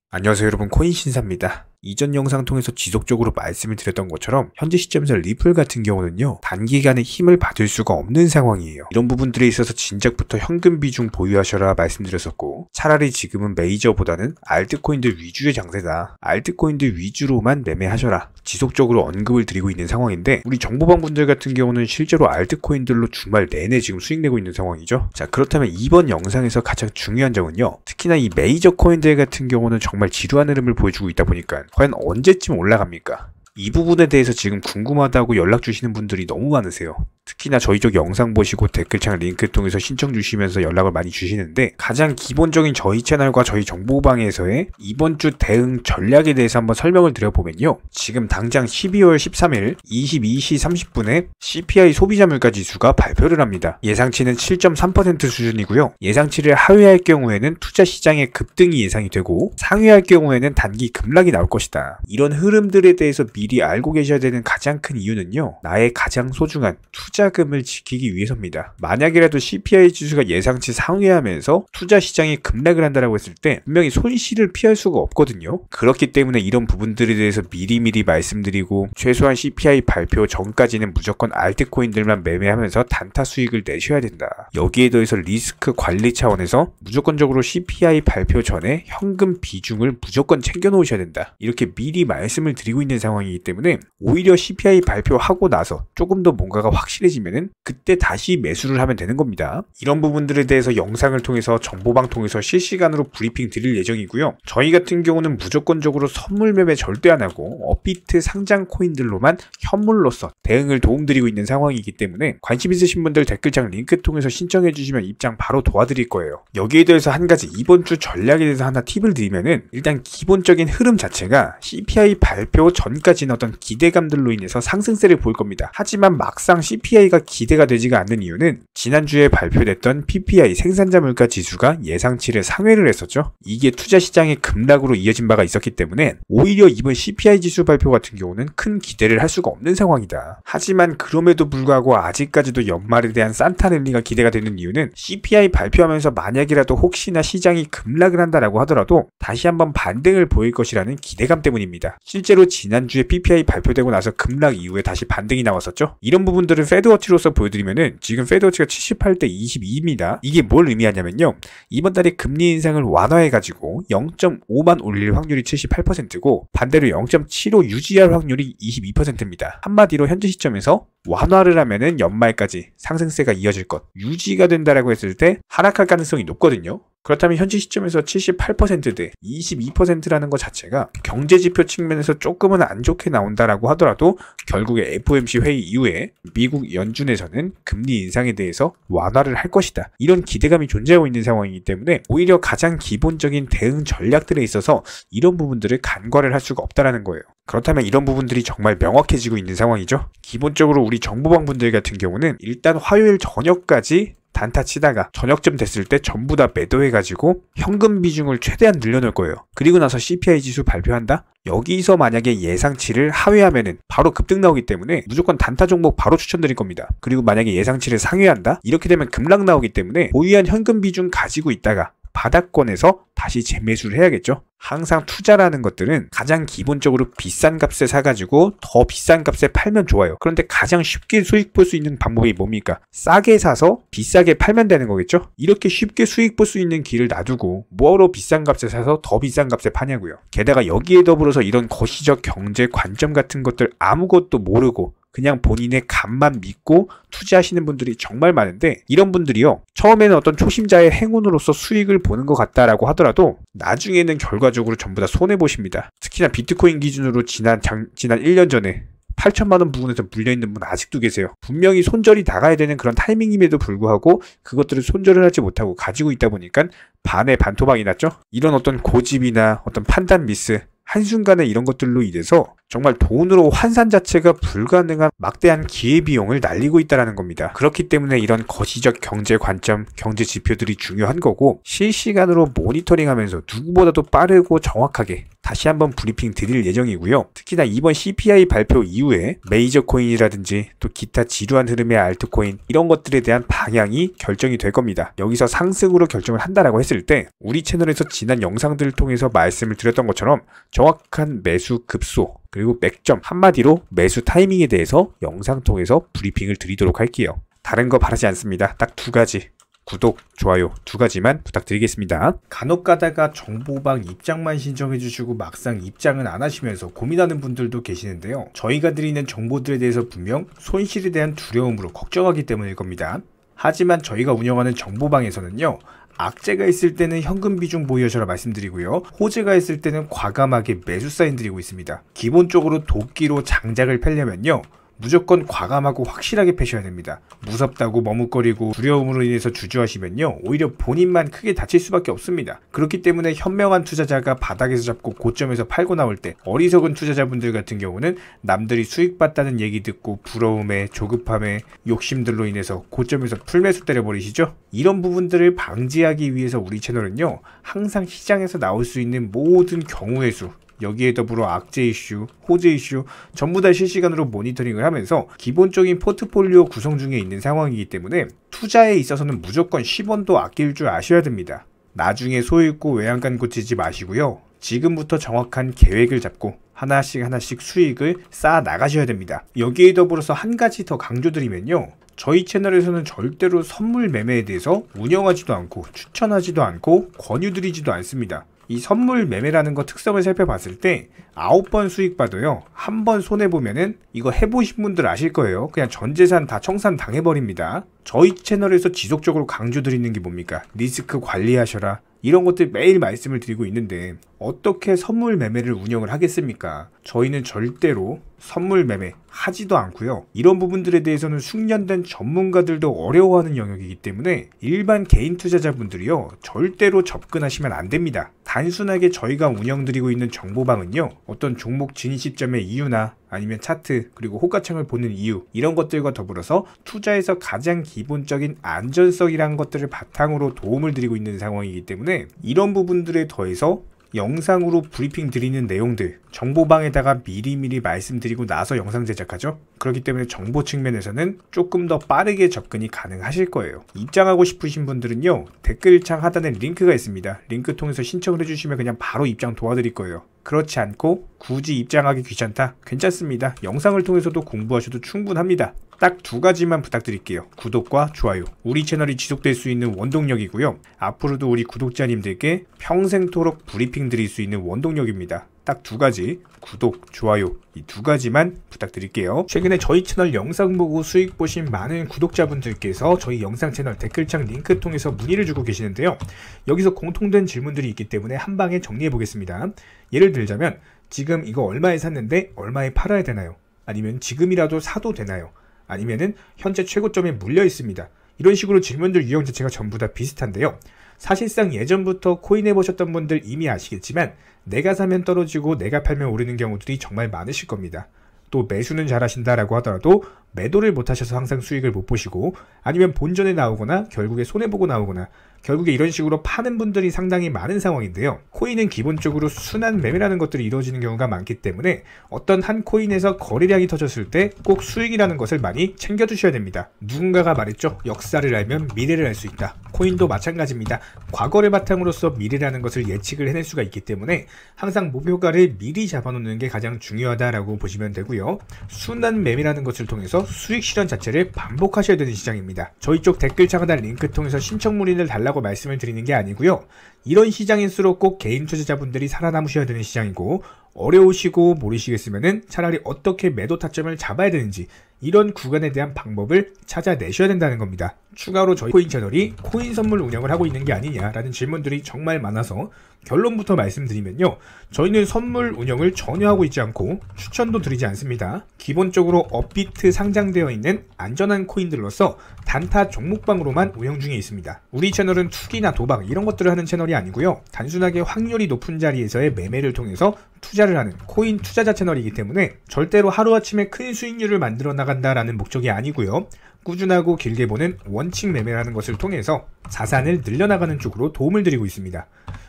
안녕하세요 여러분, 코인신사입니다. 이전 영상 통해서 지속적으로 말씀을 드렸던 것처럼 현재 시점에서 리플 같은 경우는요, 단기간에 힘을 받을 수가 없는 상황이에요. 이런 부분들에 있어서 진작부터 현금 비중 보유하셔라 말씀드렸었고, 차라리 지금은 메이저보다는 알트코인들 위주의 장세다, 알트코인들 위주로만 매매하셔라 지속적으로 언급을 드리고 있는 상황인데, 우리 정보방분들 같은 경우는 실제로 알트코인들로 주말 내내 지금 수익 내고 있는 상황이죠. 자, 그렇다면 이번 영상에서 가장 중요한 점은요, 특히나 이 메이저 코인들 같은 경우는 정말 지루한 흐름을 보여주고 있다 보니까 과연 언제쯤 올라갑니까? 이 부분에 대해서 지금 궁금하다고 연락 주시는 분들이 너무 많으세요. 특히나 저희 쪽 영상 보시고 댓글창 링크 통해서 신청 주시면서 연락을 많이 주시는데, 가장 기본적인 저희 채널과 저희 정보방에서의 이번 주 대응 전략에 대해서 한번 설명을 드려보면요, 지금 당장 12월 13일 22시 30분에 CPI 소비자 물가 지수가 발표를 합니다. 예상치는 7.3% 수준이고요. 예상치를 하회할 경우에는 투자 시장의 급등이 예상이 되고, 상회할 경우에는 단기 급락이 나올 것이다. 이런 흐름들에 대해서 미리 알고 계셔야 되는 가장 큰 이유는요, 나의 가장 소중한 투자금을 지키기 위해서입니다. 만약이라도 CPI 지수가 예상치 상회하면서 투자 시장이 급락을 한다라고 했을 때 분명히 손실을 피할 수가 없거든요. 그렇기 때문에 이런 부분들에 대해서 미리미리 말씀드리고, 최소한 CPI 발표 전까지는 무조건 알트코인들만 매매하면서 단타 수익을 내셔야 된다. 여기에 더해서 리스크 관리 차원에서 무조건적으로 CPI 발표 전에 현금 비중을 무조건 챙겨 놓으셔야 된다, 이렇게 미리 말씀을 드리고 있는 상황이기 때문에, 오히려 CPI 발표하고 나서 조금 더 뭔가가 확실해지면은 그때 다시 매수를 하면 되는 겁니다. 이런 부분들에 대해서 영상을 통해서 정보방 통해서 실시간으로 브리핑 드릴 예정이고요. 저희 같은 경우는 무조건적으로 선물 매매 절대 안 하고 업비트 상장 코인들로만 현물로서 대응을 도움드리고 있는 상황이기 때문에, 관심 있으신 분들 댓글창 링크 통해서 신청해 주시면 입장 바로 도와드릴 거예요. 여기에 대해서 한 가지 이번 주 전략에 대해서 하나 팁을 드리면은, 일단 기본적인 흐름 자체가 CPI 발표 전까지는 어떤 기대감들로 인해서 상승세를 보일 겁니다. 하지만 막상 CPI가 기대가 되지가 않는 이유는, 지난주에 발표됐던 PPI 생산자 물가 지수가 예상치를 상회를 했었죠. 이게 투자 시장의 급락으로 이어진 바가 있었기 때문에 오히려 이번 CPI 지수 발표 같은 경우는 큰 기대를 할 수가 없는 상황이다. 하지만 그럼에도 불구하고 아직까지도 연말에 대한 산타 랠리가 기대가 되는 이유는, CPI 발표하면서 만약이라도 혹시나 시장이 급락을 한다라고 하더라도 다시 한번 반등을 보일 것이라는 기대감 때문입니다. 실제로 지난주에 PPI 발표되고 나서 급락 이후에 다시 반등이 나왔었죠. 이런 부분들을 페드워치로서 보여드리면은, 지금 페드워치가 78대 22입니다. 이게 뭘 의미하냐면요, 이번 달에 금리 인상을 완화해가지고 0.5만 올릴 확률이 78%고 반대로 0.75 유지할 확률이 22%입니다. 한마디로 현재 시점에서 완화를 하면은 연말까지 상승세가 이어질 것, 유지가 된다라고 했을 때 하락할 가능성이 높거든요. 그렇다면 현재 시점에서 78%대 22%라는 것 자체가 경제지표 측면에서 조금은 안 좋게 나온다라고 하더라도 결국에 FOMC 회의 이후에 미국 연준에서는 금리 인상에 대해서 완화를 할 것이다, 이런 기대감이 존재하고 있는 상황이기 때문에 오히려 가장 기본적인 대응 전략들에 있어서 이런 부분들을 간과를 할 수가 없다라는 거예요. 그렇다면 이런 부분들이 정말 명확해지고 있는 상황이죠. 기본적으로 우리 정보방분들 같은 경우는 일단 화요일 저녁까지 단타 치다가 저녁쯤 됐을 때 전부 다 매도해가지고 현금 비중을 최대한 늘려놓을 거예요. 그리고 나서 CPI 지수 발표한다? 여기서 만약에 예상치를 하회하면은 바로 급등 나오기 때문에 무조건 단타 종목 바로 추천드릴 겁니다. 그리고 만약에 예상치를 상회한다? 이렇게 되면 급락 나오기 때문에 보유한 현금 비중 가지고 있다가 바닥권에서 다시 재매수를 해야겠죠. 항상 투자라는 것들은 가장 기본적으로 비싼 값에 사가지고 더 비싼 값에 팔면 좋아요. 그런데 가장 쉽게 수익 볼 수 있는 방법이 뭡니까? 싸게 사서 비싸게 팔면 되는 거겠죠. 이렇게 쉽게 수익 볼 수 있는 길을 놔두고 뭐하러 비싼 값에 사서 더 비싼 값에 파냐고요. 게다가 여기에 더불어서 이런 거시적 경제 관점 같은 것들 아무것도 모르고 그냥 본인의 감만 믿고 투자하시는 분들이 정말 많은데, 이런 분들이요, 처음에는 어떤 초심자의 행운으로서 수익을 보는 것 같다라고 하더라도 나중에는 결과적으로 전부 다 손해보십니다. 특히나 비트코인 기준으로 지난 1년 전에 8천만원 부분에서 물려있는 분 아직도 계세요. 분명히 손절이 나가야 되는 그런 타이밍임에도 불구하고 그것들을 손절을 하지 못하고 가지고 있다 보니까 반에 반토막이 났죠. 이런 어떤 고집이나 어떤 판단 미스, 한순간에 이런 것들로 인해서 정말 돈으로 환산 자체가 불가능한 막대한 기회비용을 날리고 있다는 겁니다. 그렇기 때문에 이런 거시적 경제 관점, 경제 지표들이 중요한 거고 실시간으로 모니터링하면서 누구보다도 빠르고 정확하게 다시 한번 브리핑 드릴 예정이고요. 특히나 이번 CPI 발표 이후에 메이저 코인이라든지 또 기타 지루한 흐름의 알트코인 이런 것들에 대한 방향이 결정이 될 겁니다. 여기서 상승으로 결정을 한다라고 했을 때 우리 채널에서 지난 영상들을 통해서 말씀을 드렸던 것처럼 정확한 매수 급소 그리고 맥점 한마디로 매수 타이밍에 대해서 영상 통해서 브리핑을 드리도록 할게요. 다른 거 바라지 않습니다. 딱 두 가지. 구독, 좋아요 두 가지만 부탁드리겠습니다. 간혹 가다가 정보방 입장만 신청해 주시고 막상 입장은 안 하시면서 고민하는 분들도 계시는데요. 저희가 드리는 정보들에 대해서 분명 손실에 대한 두려움으로 걱정하기 때문일 겁니다. 하지만 저희가 운영하는 정보방에서는요. 악재가 있을 때는 현금 비중 보유하셔라 말씀드리고요. 호재가 있을 때는 과감하게 매수 사인 드리고 있습니다. 기본적으로 도끼로 장작을 펴려면요. 무조건 과감하고 확실하게 패셔야 됩니다. 무섭다고 머뭇거리고 두려움으로 인해서 주저하시면요. 오히려 본인만 크게 다칠 수밖에 없습니다. 그렇기 때문에 현명한 투자자가 바닥에서 잡고 고점에서 팔고 나올 때 어리석은 투자자분들 같은 경우는 남들이 수익 봤다는 얘기 듣고 부러움에 조급함에 욕심들로 인해서 고점에서 풀매수 때려버리시죠. 이런 부분들을 방지하기 위해서 우리 채널은요. 항상 시장에서 나올 수 있는 모든 경우의 수 여기에 더불어 악재 이슈, 호재 이슈 전부 다 실시간으로 모니터링을 하면서 기본적인 포트폴리오 구성 중에 있는 상황이기 때문에 투자에 있어서는 무조건 10원도 아낄 줄 아셔야 됩니다. 나중에 소잃고 외양간 고치지 마시고요. 지금부터 정확한 계획을 잡고 하나씩 수익을 쌓아 나가셔야 됩니다. 여기에 더불어서 한 가지 더 강조드리면요. 저희 채널에서는 절대로 선물 매매에 대해서 운영하지도 않고 추천하지도 않고 권유드리지도 않습니다. 이 선물 매매라는 거 특성을 살펴봤을 때 9번 수익 봐도요. 한 번 손해보면은 이거 해보신 분들 아실 거예요. 그냥 전 재산 다 청산 당해버립니다. 저희 채널에서 지속적으로 강조드리는 게 뭡니까? 리스크 관리하셔라. 이런 것들 매일 말씀을 드리고 있는데 어떻게 선물 매매를 운영을 하겠습니까? 저희는 절대로 선물 매매 하지도 않고요. 이런 부분들에 대해서는 숙련된 전문가들도 어려워하는 영역이기 때문에 일반 개인 투자자분들이요. 절대로 접근하시면 안 됩니다. 단순하게 저희가 운영드리고 있는 정보방은요. 어떤 종목 진입 시점의 이유나 아니면 차트 그리고 호가창을 보는 이유 이런 것들과 더불어서 투자에서 가장 기본적인 안전성이라는 것들을 바탕으로 도움을 드리고 있는 상황이기 때문에 이런 부분들에 더해서 영상으로 브리핑 드리는 내용들 정보방에다가 미리미리 말씀드리고 나서 영상 제작하죠. 그렇기 때문에 정보 측면에서는 조금 더 빠르게 접근이 가능하실 거예요. 입장하고 싶으신 분들은요. 댓글창 하단에 링크가 있습니다. 링크 통해서 신청을 해주시면 그냥 바로 입장 도와드릴 거예요. 그렇지 않고 굳이 입장하기 귀찮다? 괜찮습니다. 영상을 통해서도 공부하셔도 충분합니다. 딱 두 가지만 부탁드릴게요. 구독과 좋아요. 우리 채널이 지속될 수 있는 원동력이고요. 앞으로도 우리 구독자님들께 평생토록 브리핑 드릴 수 있는 원동력입니다. 딱 두 가지, 구독, 좋아요 이 두 가지만 부탁드릴게요. 최근에 저희 채널 영상 보고 수익 보신 많은 구독자분들께서 저희 영상 채널 댓글창 링크 통해서 문의를 주고 계시는데요. 여기서 공통된 질문들이 있기 때문에 한 방에 정리해 보겠습니다. 예를 들자면 지금 이거 얼마에 샀는데 얼마에 팔아야 되나요? 아니면 지금이라도 사도 되나요? 아니면은 현재 최고점에 물려 있습니다. 이런 식으로 질문들 유형 자체가 전부 다 비슷한데요. 사실상 예전부터 코인 해보셨던 분들 이미 아시겠지만 내가 사면 떨어지고 내가 팔면 오르는 경우들이 정말 많으실 겁니다. 또 매수는 잘하신다라고 하더라도 매도를 못하셔서 항상 수익을 못 보시고 아니면 본전에 나오거나 결국에 손해보고 나오거나 결국에 이런 식으로 파는 분들이 상당히 많은 상황인데요. 코인은 기본적으로 순환 매매라는 것들이 이루어지는 경우가 많기 때문에 어떤 한 코인에서 거래량이 터졌을 때 꼭 수익이라는 것을 많이 챙겨두셔야 됩니다. 누군가가 말했죠. 역사를 알면 미래를 알 수 있다. 코인도 마찬가지입니다. 과거를 바탕으로서 미래라는 것을 예측을 해낼 수가 있기 때문에 항상 목표가를 미리 잡아놓는 게 가장 중요하다라고 보시면 되고요. 순환 매매라는 것을 통해서 수익 실현 자체를 반복하셔야 되는 시장입니다. 저희 쪽 댓글창 하단 링크 통해서 신청 문의를 달라고 말씀을 드리는 게 아니고요. 이런 시장일수록 꼭 개인 투자자분들이 살아남으셔야 되는 시장이고 어려우시고 모르시겠으면은 차라리 어떻게 매도 타점을 잡아야 되는지 이런 구간에 대한 방법을 찾아내셔야 된다는 겁니다. 추가로 저희 코인 채널이 코인 선물 운영을 하고 있는 게 아니냐라는 질문들이 정말 많아서 결론부터 말씀드리면요. 저희는 선물 운영을 전혀 하고 있지 않고 추천도 드리지 않습니다. 기본적으로 업비트 상장되어 있는 안전한 코인들로서 단타 종목방으로만 운영 중에 있습니다. 우리 채널은 투기나 도박 이런 것들을 하는 채널이 아니고요. 단순하게 확률이 높은 자리에서의 매매를 통해서 투자를 하는 코인 투자자 채널이기 때문에 절대로 하루아침에 큰 수익률을 만들어 나간다라는 목적이 아니고요. 꾸준하고 길게 보는 원칙 매매라는 것을 통해서 자산을 늘려나가는 쪽으로 도움을 드리고 있습니다.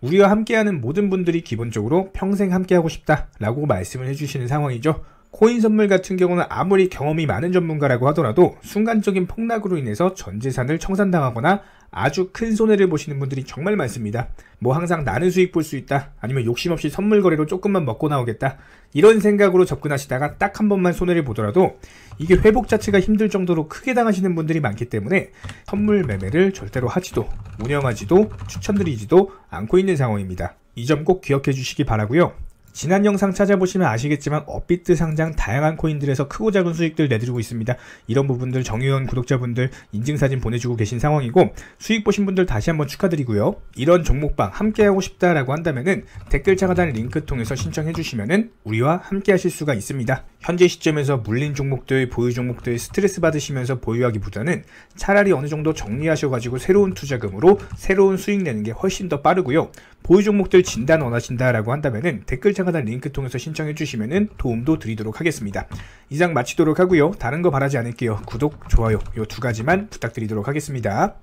우리와 함께하는 모든 분들이 기본적으로 평생 함께하고 싶다라고 말씀을 해주시는 상황이죠. 코인 선물 같은 경우는 아무리 경험이 많은 전문가라고 하더라도 순간적인 폭락으로 인해서 전 재산을 청산당하거나 아주 큰 손해를 보시는 분들이 정말 많습니다. 뭐 항상 나는 수익 볼 수 있다, 아니면 욕심 없이 선물 거래로 조금만 먹고 나오겠다, 이런 생각으로 접근하시다가 딱 한 번만 손해를 보더라도 이게 회복 자체가 힘들 정도로 크게 당하시는 분들이 많기 때문에 선물 매매를 절대로 하지도 운영하지도 추천드리지도 않고 있는 상황입니다. 이 점 꼭 기억해 주시기 바라고요. 지난 영상 찾아보시면 아시겠지만 업비트 상장 다양한 코인들에서 크고 작은 수익들 내드리고 있습니다. 이런 부분들 정유원 구독자분들 인증사진 보내주고 계신 상황이고, 수익 보신 분들 다시 한번 축하드리고요. 이런 종목방 함께하고 싶다라고 한다면은 댓글창 하단 링크 통해서 신청해 주시면은 우리와 함께 하실 수가 있습니다. 현재 시점에서 물린 종목들, 보유 종목들 스트레스 받으시면서 보유하기보다는 차라리 어느 정도 정리하셔가지고 새로운 투자금으로 새로운 수익 내는 게 훨씬 더 빠르고요. 보유 종목들 진단 원하신다라고 한다면은 댓글창 하단 링크 통해서 신청해 주시면은 도움도 드리도록 하겠습니다. 이상 마치도록 하고요. 다른 거 바라지 않을게요. 구독, 좋아요 요 두 가지만 부탁드리도록 하겠습니다.